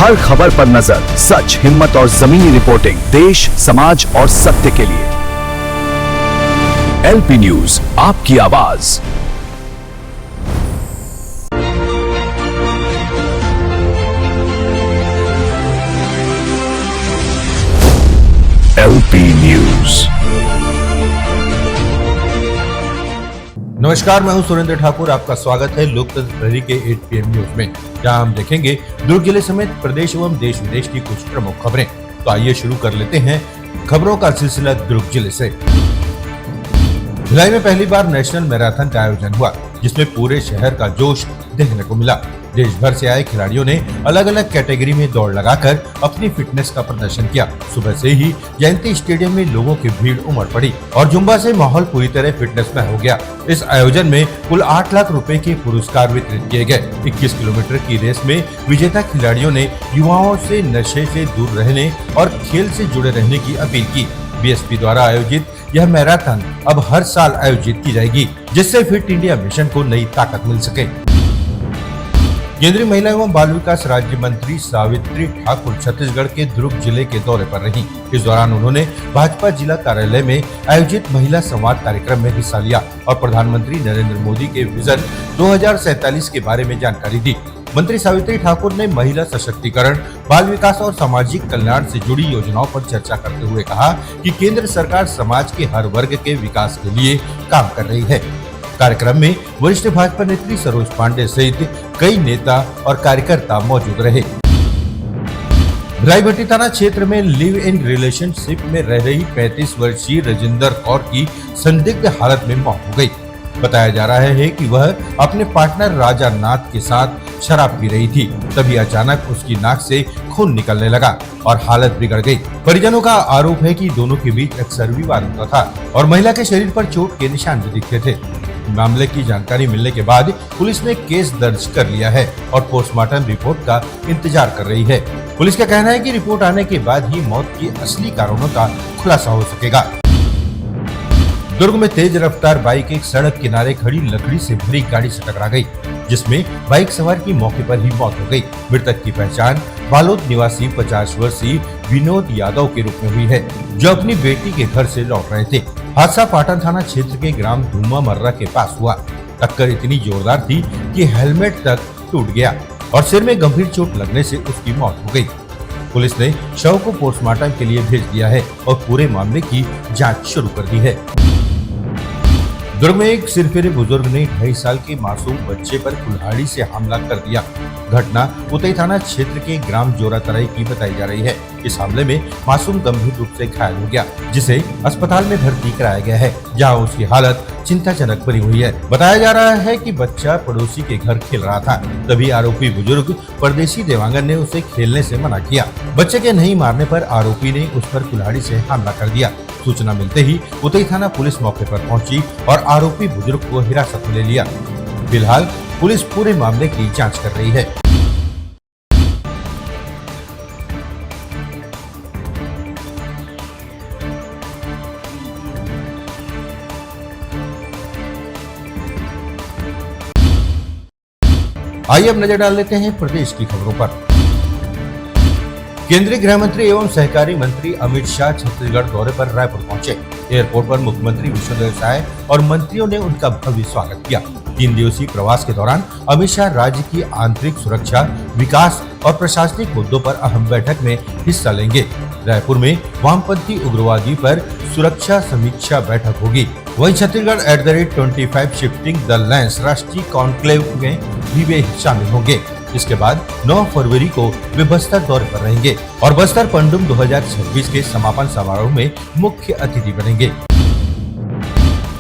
हर खबर पर नजर, सच, हिम्मत और जमीनी रिपोर्टिंग, देश, समाज और सत्य के लिए। एलपी न्यूज, आपकी आवाज। LP news. नमस्कार, मैं हूं सुरेंद्र ठाकुर। आपका स्वागत है लोकतंत्र प्रहरी के 8 PM न्यूज में, जहां हम देखेंगे दुर्ग जिले समेत प्रदेश एवं देश विदेश की कुछ प्रमुख खबरें। तो आइए शुरू कर लेते हैं खबरों का सिलसिला दुर्ग जिले से। भिलाई में पहली बार नेशनल मैराथन का आयोजन हुआ, जिसमें पूरे शहर का जोश देखने को मिला। देश भर से आए खिलाड़ियों ने अलग अलग कैटेगरी में दौड़ लगाकर अपनी फिटनेस का प्रदर्शन किया। सुबह से ही जयंती स्टेडियम में लोगों की भीड़ उमड़ पड़ी और जुम्बा से माहौल पूरी तरह फिटनेस में हो गया। इस आयोजन में कुल 8 लाख रुपए के पुरस्कार वितरित किए गए। 21 किलोमीटर की रेस में विजेता खिलाड़ियों ने युवाओं से नशे से दूर रहने और खेल से जुड़े रहने की अपील की। बीएसपी द्वारा आयोजित यह मैराथन अब हर साल आयोजित की जाएगी, जिससे फिट इंडिया मिशन को नई ताकत मिल सके। केंद्रीय महिला एवं बाल विकास राज्य मंत्री सावित्री ठाकुर छत्तीसगढ़ के दुर्ग जिले के दौरे पर रहीं। इस दौरान उन्होंने भाजपा जिला कार्यालय में आयोजित महिला संवाद कार्यक्रम में हिस्सा लिया और प्रधानमंत्री नरेंद्र मोदी के विजन 2047 के बारे में जानकारी दी। मंत्री सावित्री ठाकुर ने महिला सशक्तिकरण, बाल विकास और सामाजिक कल्याण से जुड़ी योजनाओं पर चर्चा करते हुए कहा कि केंद्र सरकार समाज के हर वर्ग के विकास के लिए काम कर रही है। कार्यक्रम में वरिष्ठ भाजपा नेत्री सरोज पांडे सहित कई नेता और कार्यकर्ता मौजूद रहे। रायभट्टी थाना क्षेत्र में लिव इन रिलेशनशिप में रह रही 35 वर्षीय रजिंदर कौर की संदिग्ध हालत में मौत हो गई। बताया जा रहा है कि वह अपने पार्टनर राजा नाथ के साथ शराब पी रही थी, तभी अचानक उसकी नाक से खून निकलने लगा और हालत बिगड़ गई। परिजनों का आरोप है कि दोनों के बीच अक्सर विवाद होता था और महिला के शरीर पर चोट के निशान भी दिखते थे। मामले की जानकारी मिलने के बाद पुलिस ने केस दर्ज कर लिया है और पोस्टमार्टम रिपोर्ट का इंतजार कर रही है। पुलिस का कहना है कि रिपोर्ट आने के बाद ही मौत के असली कारणों का खुलासा हो सकेगा। दुर्ग में तेज रफ्तार बाइक एक सड़क किनारे खड़ी लकड़ी से भरी गाड़ी से टकरा गई, जिसमें बाइक सवार की मौके पर ही मौत हो गई। मृतक की पहचान बालोद निवासी 50 वर्षीय विनोद यादव के रूप में हुई है, जो अपनी बेटी के घर से लौट रहे थे। हादसा पाटन थाना क्षेत्र के ग्राम धूमा मर्रा के पास हुआ। टक्कर इतनी जोरदार थी कि हेलमेट तक टूट गया और सिर में गंभीर चोट लगने से उसकी मौत हो गई। पुलिस ने शव को पोस्टमार्टम के लिए भेज दिया है और पूरे मामले की जांच शुरू कर दी है। दुर्ग में एक सिरफिरे बुजुर्ग ने 2.5 साल के मासूम बच्चे पर कुल्हाड़ी से हमला कर दिया। घटना उतई थाना क्षेत्र के ग्राम जोरातराई की बताई जा रही है। इस हमले में मासूम गंभीर रूप से घायल हो गया, जिसे अस्पताल में भर्ती कराया गया है, जहां उसकी हालत चिंताजनक बनी हुई है। बताया जा रहा है कि बच्चा पड़ोसी के घर खेल रहा था, तभी आरोपी बुजुर्ग परदेशी देवांगन ने उसे खेलने से मना किया। बच्चे के नहीं मारने पर आरोपी ने उस पर कुल्हाड़ी से हमला कर दिया। सूचना मिलते ही उतई थाना पुलिस मौके पर पहुंची और आरोपी बुजुर्ग को हिरासत में ले लिया। फिलहाल पुलिस पूरे मामले की जांच कर रही है। आइए अब नजर डाल लेते हैं प्रदेश की खबरों पर। केंद्रीय गृह मंत्री एवं सहकारी मंत्री अमित शाह छत्तीसगढ़ दौरे पर रायपुर पहुंचे। एयरपोर्ट पर मुख्यमंत्री विष्णुदेव साय और मंत्रियों ने उनका भव्य स्वागत किया। 3 दिवसीय प्रवास के दौरान अमित शाह राज्य की आंतरिक सुरक्षा, विकास और प्रशासनिक मुद्दों पर अहम बैठक में हिस्सा लेंगे। रायपुर में वामपंथी उग्रवादी पर सुरक्षा समीक्षा बैठक होगी। वहीं छत्तीसगढ़ @25 शिफ्टिंग द लैंस राष्ट्रीय कॉन्क्लेव में भी वे शामिल होंगे। इसके बाद 9 फरवरी को वे बस्तर दौरे पर रहेंगे और बस्तर पंडुम 2026 के समापन समारोह में मुख्य अतिथि बनेंगे।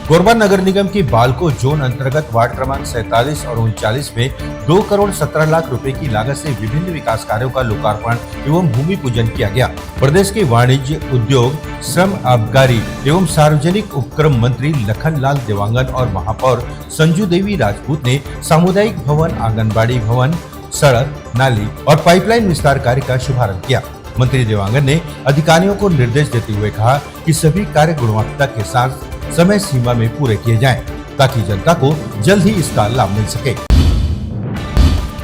कोरबा नगर निगम की बालको जोन अंतर्गत वार्ड क्रमांक 47 और 39 में 2 करोड़ 17 लाख रुपए की लागत से विभिन्न विकास कार्यों का लोकार्पण एवं भूमि पूजन किया गया। प्रदेश के वाणिज्य, उद्योग, श्रम, आबकारी एवं सार्वजनिक उपक्रम मंत्री लखनलाल देवांगन और महापौर संजू देवी राजपूत ने सामुदायिक भवन, आंगनबाड़ी भवन, सड़क, नाली और पाइपलाइन विस्तार कार्य का शुभारंभ किया। मंत्री देवांगन ने अधिकारियों को निर्देश देते हुए कहा कि सभी कार्य गुणवत्ता के साथ समय सीमा में पूरे किए जाएं, ताकि जनता को जल्द ही इसका लाभ मिल सके।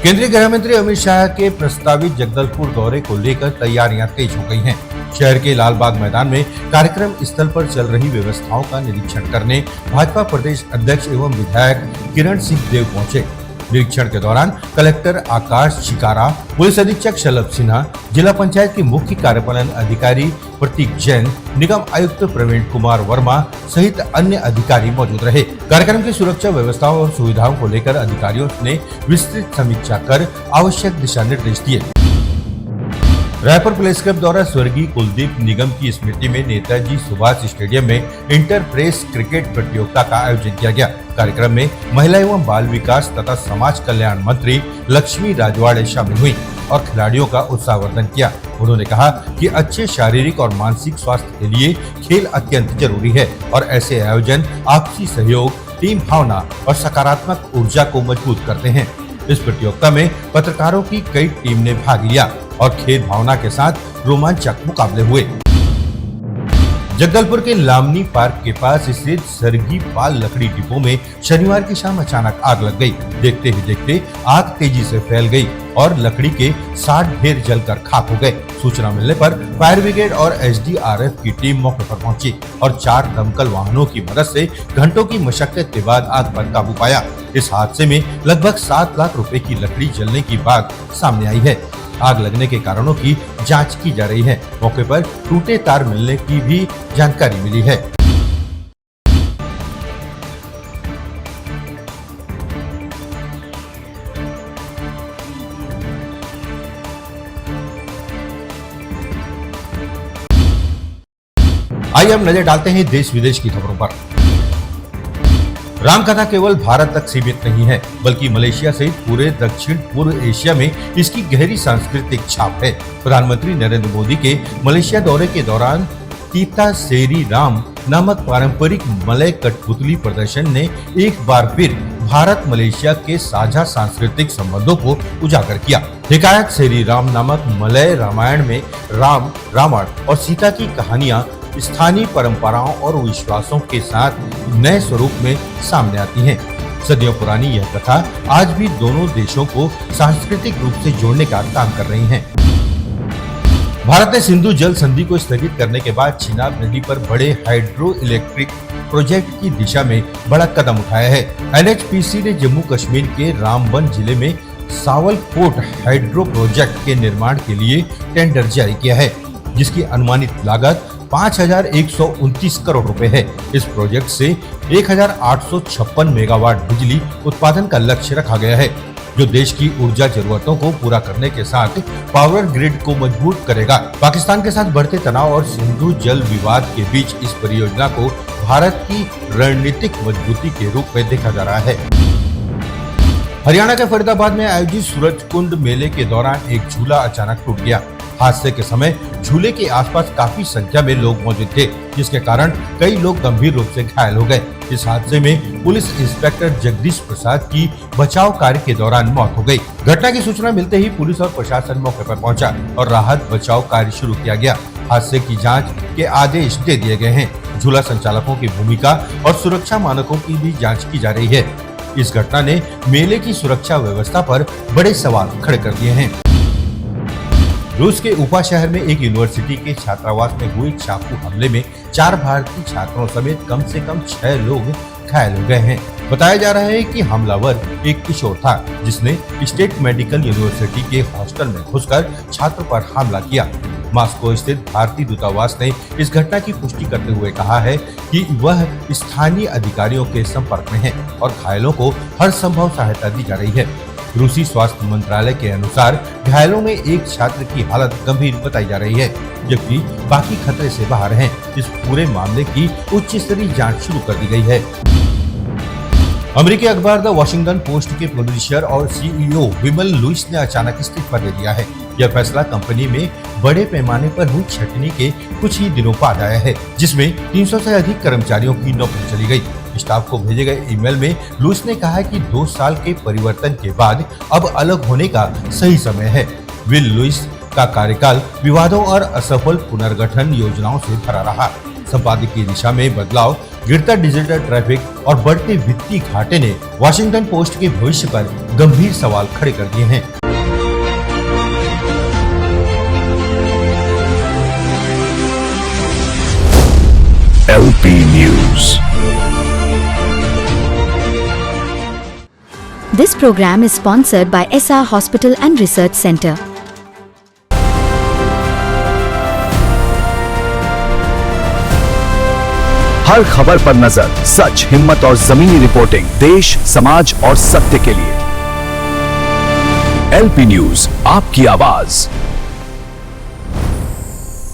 केंद्रीय गृह मंत्री अमित शाह के प्रस्तावित जगदलपुर दौरे को लेकर तैयारियां तेज हो गई हैं। शहर के लालबाग मैदान में कार्यक्रम स्थल पर चल रही व्यवस्थाओं का निरीक्षण करने भाजपा प्रदेश अध्यक्ष एवं विधायक किरण सिंह देव पहुंचे। निरीक्षण के दौरान कलेक्टर आकाश चिकारा, पुलिस अधीक्षक शलभ सिन्हा, जिला पंचायत के मुख्य कार्यपालन अधिकारी प्रतीक जैन, निगम आयुक्त प्रवीण कुमार वर्मा सहित अन्य अधिकारी मौजूद रहे। कार्यक्रम की सुरक्षा व्यवस्थाओं और सुविधाओं को लेकर अधिकारियों ने विस्तृत समीक्षा कर आवश्यक दिशा निर्देश दिए। रायपुर प्रेस क्लब द्वारा स्वर्गीय कुलदीप निगम की स्मृति में नेताजी सुभाष स्टेडियम में इंटर प्रेस क्रिकेट प्रतियोगिता का आयोजन किया गया। कार्यक्रम में महिला एवं बाल विकास तथा समाज कल्याण मंत्री लक्ष्मी राजवाड़े शामिल हुई और खिलाड़ियों का उत्साहवर्धन किया। उन्होंने कहा कि अच्छे शारीरिक और मानसिक स्वास्थ्य के लिए खेल अत्यंत जरूरी है और ऐसे आयोजन आपसी सहयोग, टीम भावना और सकारात्मक ऊर्जा को मजबूत करते हैं। इस प्रतियोगिता में पत्रकारों की कई टीम ने भाग लिया और खेल भावना के साथ रोमांचक मुकाबले हुए। जगदलपुर के लामनी पार्क के पास स्थित सरगी पाल लकड़ी डिपो में शनिवार की शाम अचानक आग लग गई। देखते ही देखते आग तेजी से फैल गई और लकड़ी के 60 ढेर जलकर खाक हो गए। सूचना मिलने पर फायर ब्रिगेड और एसडीआरएफ की टीम मौके पर पहुंची और 4 दमकल वाहनों की मदद से घंटों की मशक्कत के बाद आग पर काबू पाया। इस हादसे में लगभग 7 लाख रुपए की लकड़ी जलने की बात सामने आई है। आग लगने के कारणों की जांच की जा रही है। मौके पर टूटे तार मिलने की भी जानकारी मिली है। आइए हम नजर डालते हैं देश विदेश की खबरों पर। रामकथा केवल भारत तक सीमित नहीं है, बल्कि मलेशिया सहित पूरे दक्षिण पूर्व एशिया में इसकी गहरी सांस्कृतिक छाप है। प्रधानमंत्री नरेंद्र मोदी के मलेशिया दौरे के दौरान तीता सेरी राम नामक पारंपरिक मलय कठपुतली प्रदर्शन ने एक बार फिर भारत मलेशिया के साझा सांस्कृतिक संबंधों को उजागर किया। हिकायत सेरी राम नामक मलय रामायण में राम, रावण और सीता की कहानियां स्थानीय परंपराओं और विश्वासों के साथ नए स्वरूप में सामने आती हैं। सदियों पुरानी यह कथा आज भी दोनों देशों को सांस्कृतिक रूप से जोड़ने का काम कर रही है। भारत ने सिंधु जल संधि को स्थगित करने के बाद चिनाब नदी पर बड़े हाइड्रो इलेक्ट्रिक प्रोजेक्ट की दिशा में बड़ा कदम उठाया है। एनएचपीसी ने जम्मू कश्मीर के रामबन जिले में सावलकोट हाइड्रो प्रोजेक्ट के निर्माण के लिए टेंडर जारी किया है, जिसकी अनुमानित लागत 5,129 करोड़ रुपए है। इस प्रोजेक्ट से 1,856 मेगावाट बिजली उत्पादन का लक्ष्य रखा गया है, जो देश की ऊर्जा जरूरतों को पूरा करने के साथ पावर ग्रिड को मजबूत करेगा। पाकिस्तान के साथ बढ़ते तनाव और सिंधु जल विवाद के बीच इस परियोजना को भारत की रणनीतिक मजबूती के रूप में देखा जा रहा है। हरियाणा के फरीदाबाद में आयोजित सूरजकुंड मेले के दौरान एक झूला अचानक टूट गया। हादसे के समय झूले के आसपास काफी संख्या में लोग मौजूद थे, जिसके कारण कई लोग गंभीर रूप से घायल हो गए। इस हादसे में पुलिस इंस्पेक्टर जगदीश प्रसाद की बचाव कार्य के दौरान मौत हो गई। घटना की सूचना मिलते ही पुलिस और प्रशासन मौके पर पहुंचा और राहत बचाव कार्य शुरू किया गया। हादसे की जांच के आदेश दे दिए गए हैं। झूला संचालकों की भूमिका और सुरक्षा मानकों की भी जाँच की जा रही है। इस घटना ने मेले की सुरक्षा व्यवस्था पर बड़े सवाल खड़े कर दिए हैं। रूस के उफा शहर में एक यूनिवर्सिटी के छात्रावास में हुए चाकू हमले में 4 भारतीय छात्रों समेत कम से कम 6 लोग घायल हो गए हैं। बताया जा रहा है कि हमलावर एक किशोर था, जिसने स्टेट मेडिकल यूनिवर्सिटी के हॉस्टल में घुसकर छात्र पर हमला किया। मॉस्को स्थित भारतीय दूतावास ने इस घटना की पुष्टि करते हुए कहा है कि वह स्थानीय अधिकारियों के संपर्क में है और घायलों को हर संभव सहायता दी जा रही है। रूसी स्वास्थ्य मंत्रालय के अनुसार घायलों में एक छात्र की हालत गंभीर बताई जा रही है, जबकि बाकी खतरे से बाहर हैं। इस पूरे मामले की उच्च स्तरीय जांच शुरू कर दी गई है। अमेरिकी अखबार द वॉशिंगटन पोस्ट के प्रोड्यूसर और सीईओ विमल लुइस ने अचानक इस्तीफा दे दिया है। यह फैसला कंपनी में बड़े पैमाने पर हुई छटनी के कुछ ही दिनों बाद आया है, जिसमें 300 से अधिक कर्मचारियों की नौकरी चली गई। स्टाफ को भेजे गए ईमेल में लुइस ने कहा कि 2 साल के परिवर्तन के बाद अब अलग होने का सही समय है। विल लुइस का कार्यकाल विवादों और असफल पुनर्गठन योजनाओं से भरा रहा। संपादकीय दिशा में बदलाव गिरता डिजिटल ट्रैफिक और बढ़ते वित्तीय घाटे ने वॉशिंगटन पोस्ट के भविष्य पर गंभीर सवाल खड़े कर दिए हैं। LP News. This program is sponsored by SR Hospital and Research Center. हर खबर पर नजर, सच, हिम्मत और जमीनी रिपोर्टिंग, देश, समाज और सत्य के लिए। LP न्यूज, आपकी आवाज।